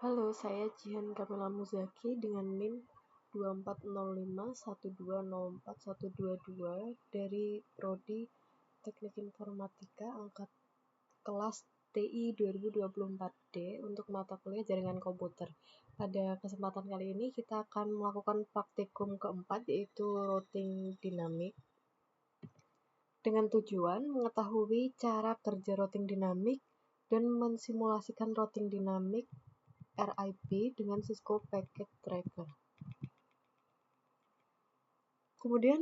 Halo, saya Jihan Kamila Muzaki dengan NIM 240512041122 dari Prodi Teknik Informatika angkat kelas TI 2024D untuk mata kuliah jaringan komputer. Pada kesempatan kali ini kita akan melakukan praktikum keempat, yaitu routing dinamik, dengan tujuan mengetahui cara kerja routing dinamik dan mensimulasikan routing dinamik RIP dengan Cisco Packet Tracker. Kemudian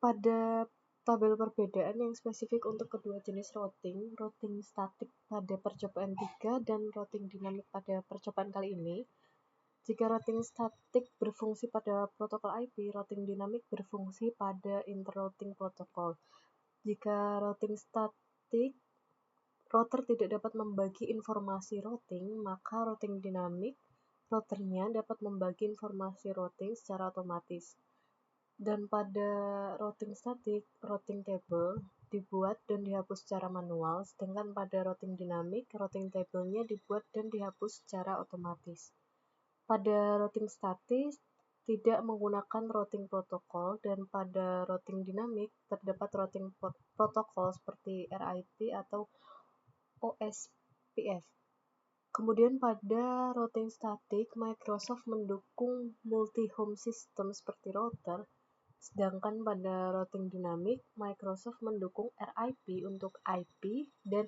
pada tabel perbedaan yang spesifik untuk kedua jenis routing statik pada percobaan 3 dan routing dinamik pada percobaan kali ini. Jika routing statik berfungsi pada protokol IP, routing dinamik berfungsi pada interrouting protokol. Jika routing statik router tidak dapat membagi informasi routing, maka routing dinamik routernya dapat membagi informasi routing secara otomatis. Dan pada routing statik, routing table dibuat dan dihapus secara manual, sedangkan pada routing dinamik, routing table-nya dibuat dan dihapus secara otomatis. Pada routing statik tidak menggunakan routing protokol, dan pada routing dinamik terdapat routing protokol seperti RIP atau OSPF. Kemudian pada routing statik, Microsoft mendukung multi-home system seperti router, sedangkan pada routing dinamik, Microsoft mendukung RIP untuk IP dan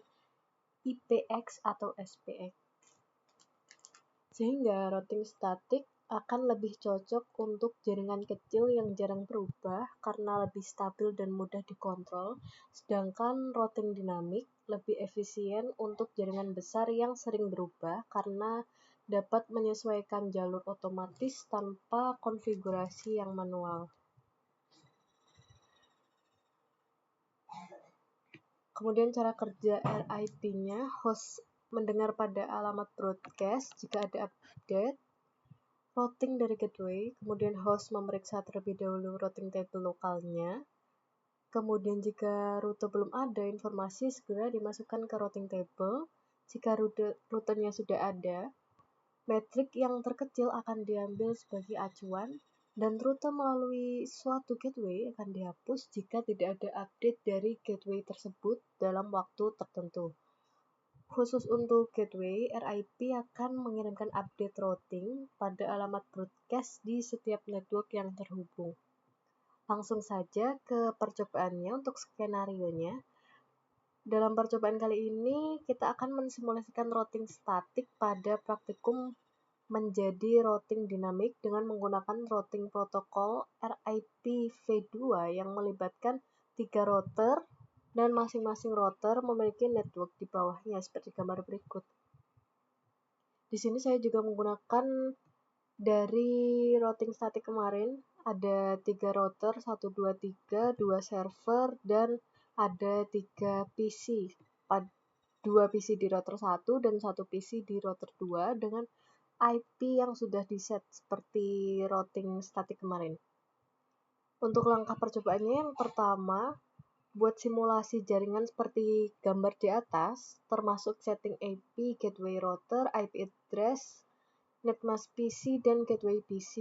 IPX atau SPX. Sehingga routing statik akan lebih cocok untuk jaringan kecil yang jarang berubah karena lebih stabil dan mudah dikontrol, sedangkan routing dinamik lebih efisien untuk jaringan besar yang sering berubah karena dapat menyesuaikan jalur otomatis tanpa konfigurasi yang manual. Kemudian cara kerja RIP-nya, host mendengar pada alamat broadcast jika ada update routing dari gateway, kemudian host memeriksa terlebih dahulu routing table lokalnya. Kemudian jika rute belum ada informasi, segera dimasukkan ke routing table. Jika rutenya sudah ada, metrik yang terkecil akan diambil sebagai acuan, dan rute melalui suatu gateway akan dihapus jika tidak ada update dari gateway tersebut dalam waktu tertentu. Khusus untuk gateway, RIP akan mengirimkan update routing pada alamat broadcast di setiap network yang terhubung. Langsung saja ke percobaannya untuk skenario-nya. Dalam percobaan kali ini, kita akan mensimulasikan routing statik pada praktikum menjadi routing dinamik dengan menggunakan routing protokol RIP V2 yang melibatkan 3 router dan masing-masing router memiliki network di bawahnya seperti gambar berikut. Di sini saya juga menggunakan dari routing statik kemarin, ada 3 router, 1, 2, 3, 2 server, dan ada 3 PC. 2 PC di router 1 dan 1 PC di router 2 dengan IP yang sudah di-set seperti routing statik kemarin. Untuk langkah percobaannya, yang pertama, buat simulasi jaringan seperti gambar di atas, termasuk setting IP, gateway router, IP address, netmask PC, dan gateway PC,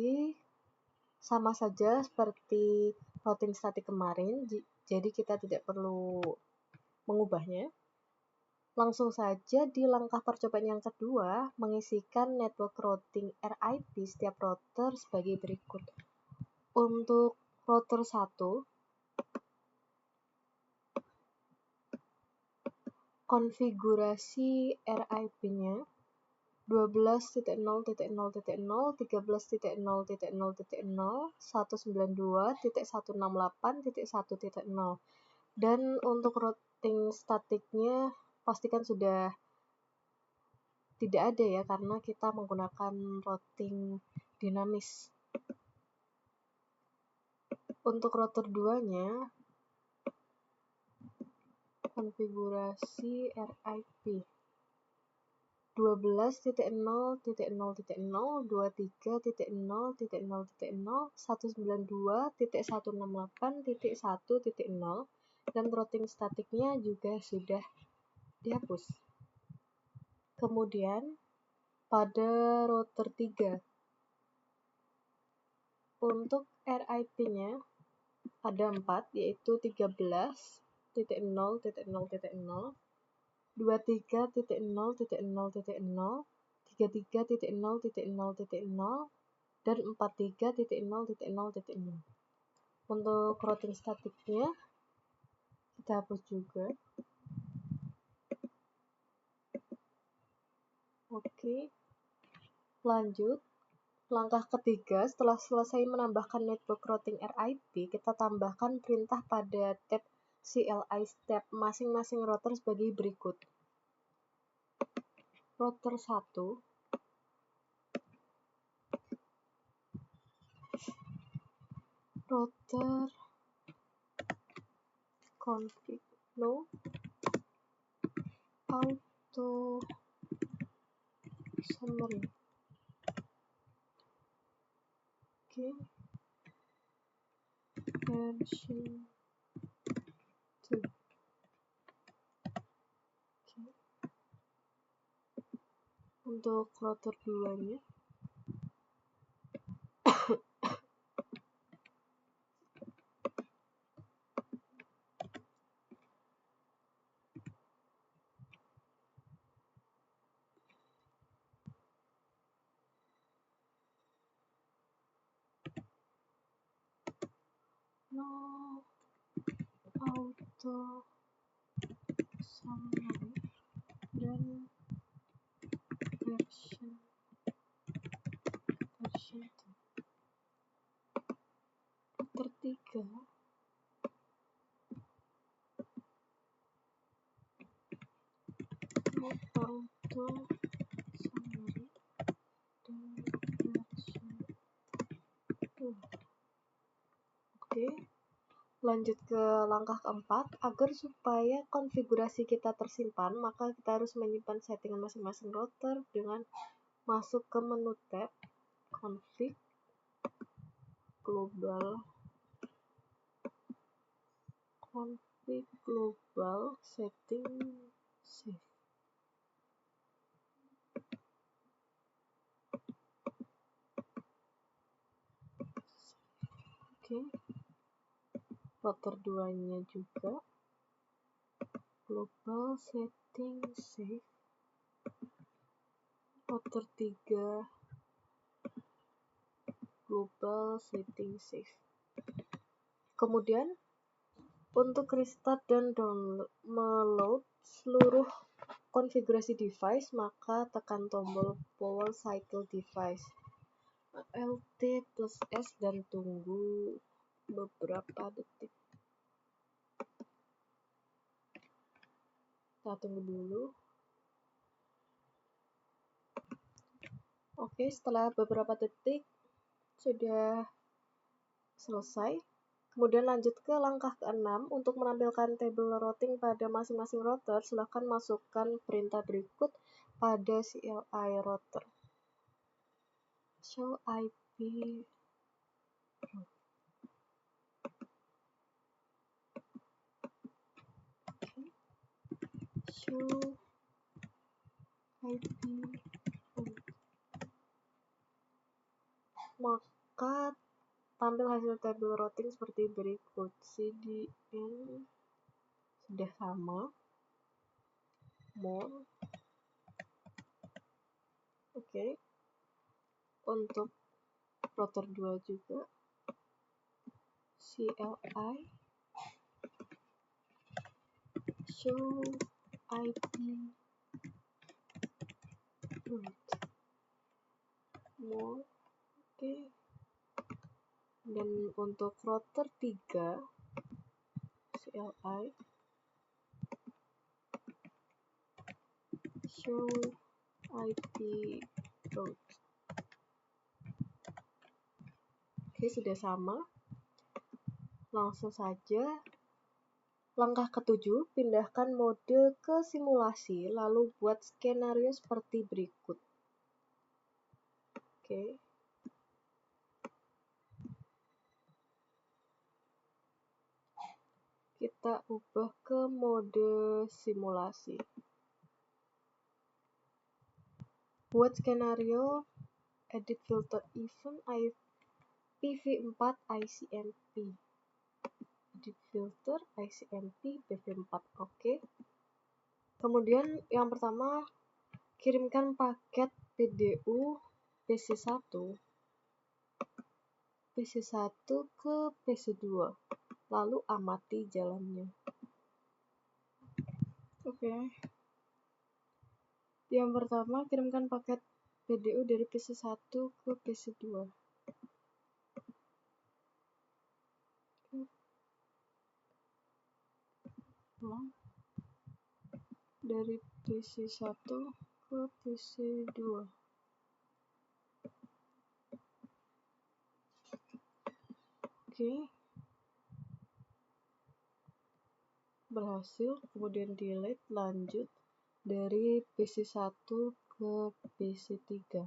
sama saja seperti routing statik kemarin, jadi kita tidak perlu mengubahnya. Langsung saja di langkah percobaan yang kedua, mengisikan network routing RIP setiap router sebagai berikut. Untuk router 1, konfigurasi RIP-nya 12.0.0.0, 13.0.0.0.0, 192.168.1.0. Dan untuk routing statiknya pastikan sudah tidak ada ya, karena kita menggunakan routing dinamis. Untuk router 2-nya, konfigurasi RIP 12.0.0.0, 23.0.0.0, 192.168.1.0, dan routing statiknya juga sudah dihapus. Kemudian pada router 3. Untuk RIP-nya ada 4, yaitu 13.0.0.0, 23.0.0.0, 33.0.0.0, dan 43.0.0.0. Untuk routing statiknya kita hapus juga. Oke, lanjut. Langkah ketiga, setelah selesai menambahkan network routing RIP, kita tambahkan perintah pada tab CLI step masing-masing router sebagai berikut. Router 1, router config no auto summary. Oke, version 2. Oke. Untuk router 2-nya no auto summary dan version 2. Router 3, no auto summary dan version 2. Oke, lanjut ke langkah keempat. Agar supaya konfigurasi kita tersimpan, maka kita harus menyimpan settingan masing-masing router dengan masuk ke menu tab config global setting save. Oke, router 2-nya juga global setting save. Router 3 global setting save. Kemudian untuk restart dan download seluruh konfigurasi device, maka tekan tombol power cycle device Alt plus S dan tunggu beberapa detik. Kita tunggu dulu. Oke, setelah beberapa detik sudah selesai. Kemudian lanjut ke langkah ke-6. Untuk menampilkan tabel routing pada masing-masing router, silakan masukkan perintah berikut pada CLI router. Show IP route. Show IP route. Maka tampil hasil tabel routing seperti berikut. CDN sudah sama. More. Oke. Untuk router 2 juga CLI show IP route more. Oke. Dan untuk router 3 CLI show IP route. Oke, sudah sama. Langsung saja. Langkah ke-7, pindahkan mode ke simulasi, lalu buat skenario seperti berikut. Oke. Kita ubah ke mode simulasi. Buat skenario edit filter event PV4 ICMP. Edit filter ICMP PV4. Oke. Kemudian yang pertama, kirimkan paket PDU PC1 ke PC2, lalu amati jalannya. Oke. Yang pertama, kirimkan paket PDU dari PC1 ke PC2. Dari PC1 ke PC2. Oke. Berhasil, kemudian delete, lanjut dari PC1 ke PC3.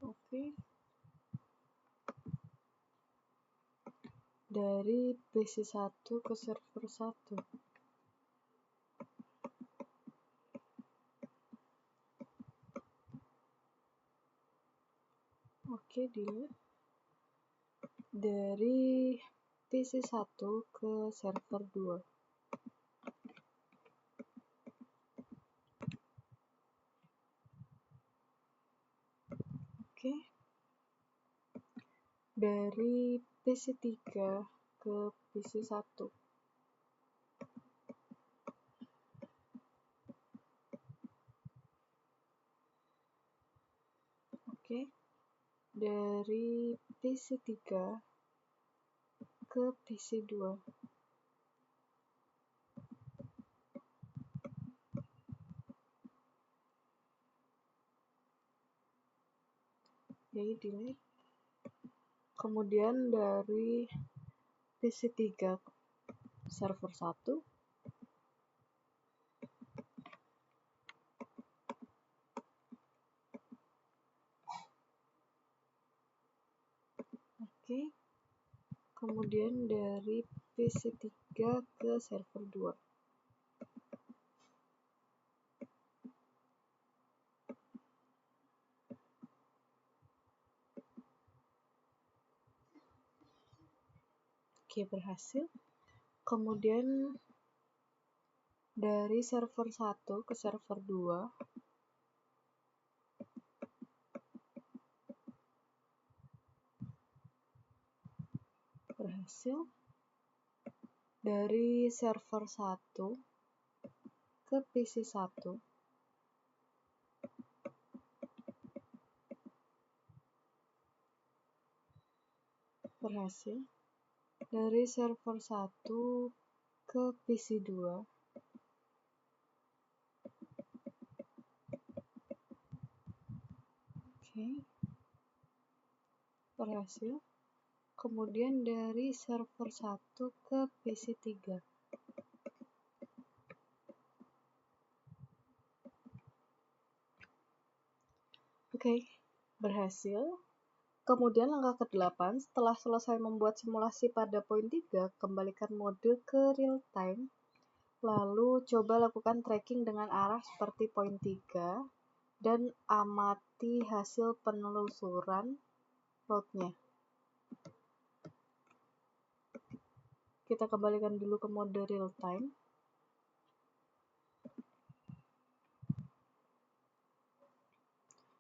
Oke. Dari PC1 ke server 1. Oke, delete. Dari PC1 ke server 2. Oke. Dari PC3 ke PC1. Oke. Dari PC3 ke PC2. Oke, delete. Kemudian dari PC3 server 1. Oke. Kemudian dari PC3 ke server 2. Oke, berhasil. Kemudian dari server 1 ke server 2. Berhasil. Dari server 1 ke PC1. Berhasil. Dari server 1 ke PC2. Oke. Berhasil. Kemudian dari server 1 ke PC3. Oke, berhasil. Kemudian langkah ke-8, setelah selesai membuat simulasi pada poin 3, kembalikan mode ke real time. Lalu coba lakukan tracking dengan arah seperti poin 3 dan amati hasil penelusuran route-nya. Kita kembalikan dulu ke mode real time.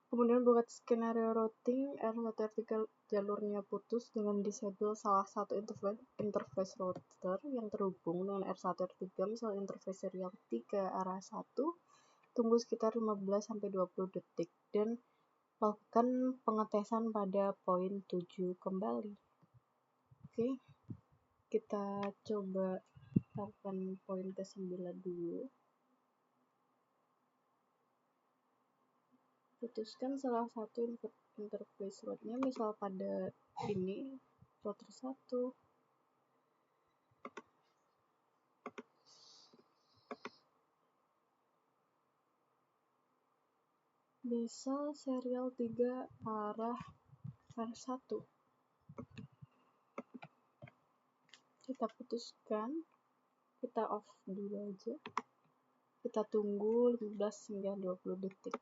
Kemudian buat skenario routing R1R3 jalurnya putus dengan disable salah satu interface router yang terhubung dengan R1R3, misal interface serial 3 arah 1. Tunggu sekitar 15-20 detik dan lakukan pengetesan pada poin 7 kembali. Oke, kita coba lakukan poin ke-9 dulu. Putuskan salah satu interface router-nya, misal pada ini router 1. Misal serial 3 arah R1. Kita putuskan. Kita off dulu aja. Kita tunggu 15 hingga 20 detik.